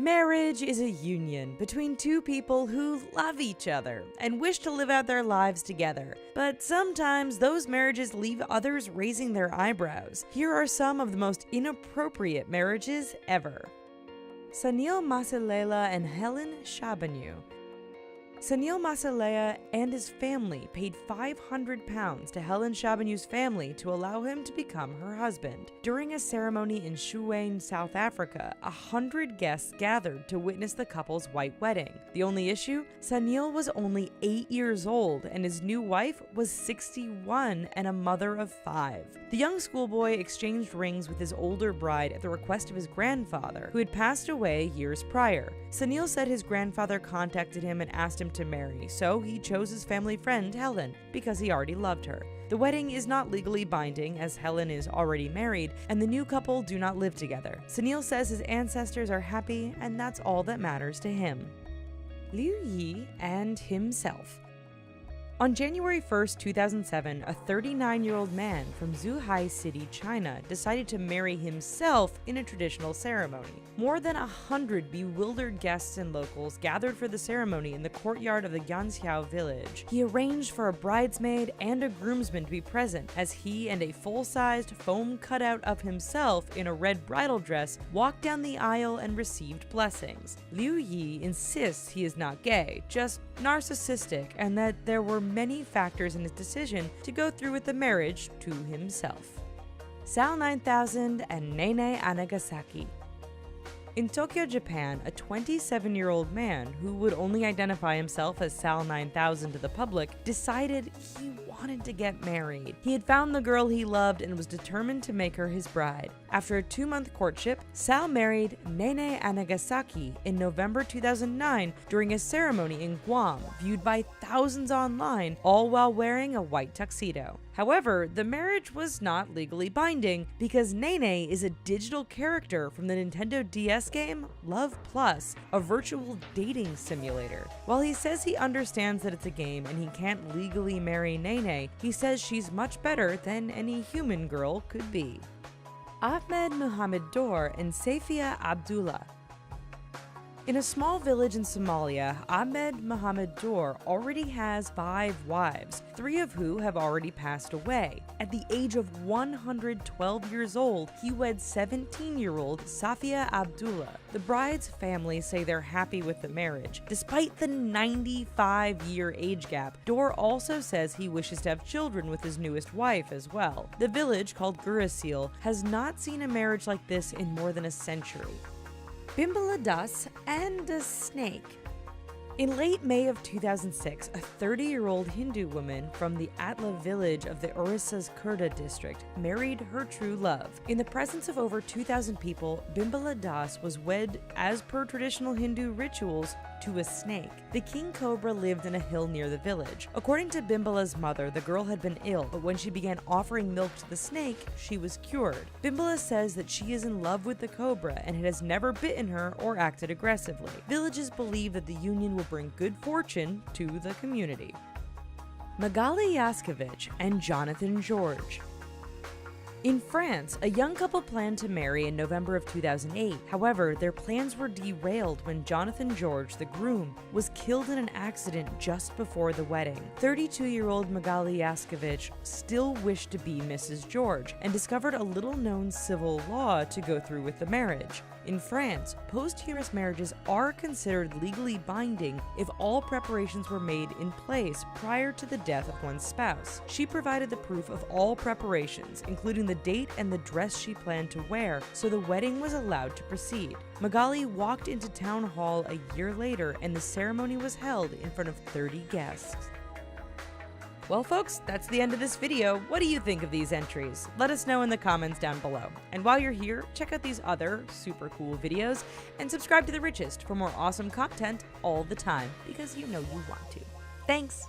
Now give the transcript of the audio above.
Marriage is a union between two people who love each other and wish to live out their lives together. But sometimes those marriages leave others raising their eyebrows. Here are some of the most inappropriate marriages ever. Sanil Masalela and Helen Shabanu. Sanil Masalela and his family paid £500 to Helen Shabanu's family to allow him to become her husband. During a ceremony in Shuane, South Africa, 100 guests gathered to witness the couple's white wedding. The only issue? Sanil was only 8 years old and his new wife was 61 and a mother of 5. The young schoolboy exchanged rings with his older bride at the request of his grandfather, who had passed away years prior. Sanil said his grandfather contacted him and asked him to marry, so he chose his family friend Helen because he already loved her. The wedding is not legally binding as Helen is already married and the new couple do not live together. Sanil says his ancestors are happy and that's all that matters to him. Liu Yi and himself. On January 1, 2007, a 39-year-old man from Zhuhai City, China, decided to marry himself in a traditional ceremony. More than 100 bewildered guests and locals gathered for the ceremony in the courtyard of the Yanxiao village. He arranged for a bridesmaid and a groomsman to be present as he and a full-sized foam cutout of himself in a red bridal dress walked down the aisle and received blessings. Liu Yi insists he is not gay, just narcissistic, and that there were many factors in his decision to go through with the marriage to himself. Sal 9000 and Nene Anagasaki. In Tokyo, Japan, a 27-year-old man who would only identify himself as Sal 9000 to the public decided he wanted to get married. He had found the girl he loved and was determined to make her his bride. After a 2-month courtship, Sal married Nene Anagasaki in November 2009 during a ceremony in Guam, viewed by thousands online, all while wearing a white tuxedo. However, the marriage was not legally binding because Nene is a digital character from the Nintendo DS game Love Plus, a virtual dating simulator. While he says he understands that it's a game and he can't legally marry Nene, he says she's much better than any human girl could be. Ahmed Muhammad Dor and Safia Abdullah. In a small village in Somalia, Ahmed Muhammad Dor already has 5 wives, 3 of who have already passed away. At the age of 112 years old, he weds 17-year-old Safia Abdullah. The bride's family say they're happy with the marriage. Despite the 95-year age gap, Dor also says he wishes to have children with his newest wife as well. The village, called Gurasil, has not seen a marriage like this in more than a century. Bimbala Das and a snake. In late May of 2006, a 30-year-old Hindu woman from the Atla village of the Orissa's Kurda district married her true love. In the presence of over 2,000 people, Bimbala Das was wed, as per traditional Hindu rituals, to a snake. The king cobra lived in a hill near the village. According to Bimbala's mother, the girl had been ill, but when she began offering milk to the snake, she was cured. Bimbala says that she is in love with the cobra and it has never bitten her or acted aggressively. Villagers believe that the union will bring good fortune to the community. Magali Yaskevich and Jonathan George. In France, a young couple planned to marry in November of 2008. However, their plans were derailed when Jonathan George, the groom, was killed in an accident just before the wedding. 32-year-old Magali Yaskevich still wished to be Mrs. George and discovered a little-known civil law to go through with the marriage. In France, posthumous marriages are considered legally binding if all preparations were made in place prior to the death of one's spouse. She provided the proof of all preparations, including the date and the dress she planned to wear, so the wedding was allowed to proceed. Magali walked into town hall a year later and the ceremony was held in front of 30 guests. Well folks, that's the end of this video. What do you think of these entries? Let us know in the comments down below. And while you're here, check out these other super cool videos and subscribe to The Richest for more awesome content all the time, because you know you want to. Thanks!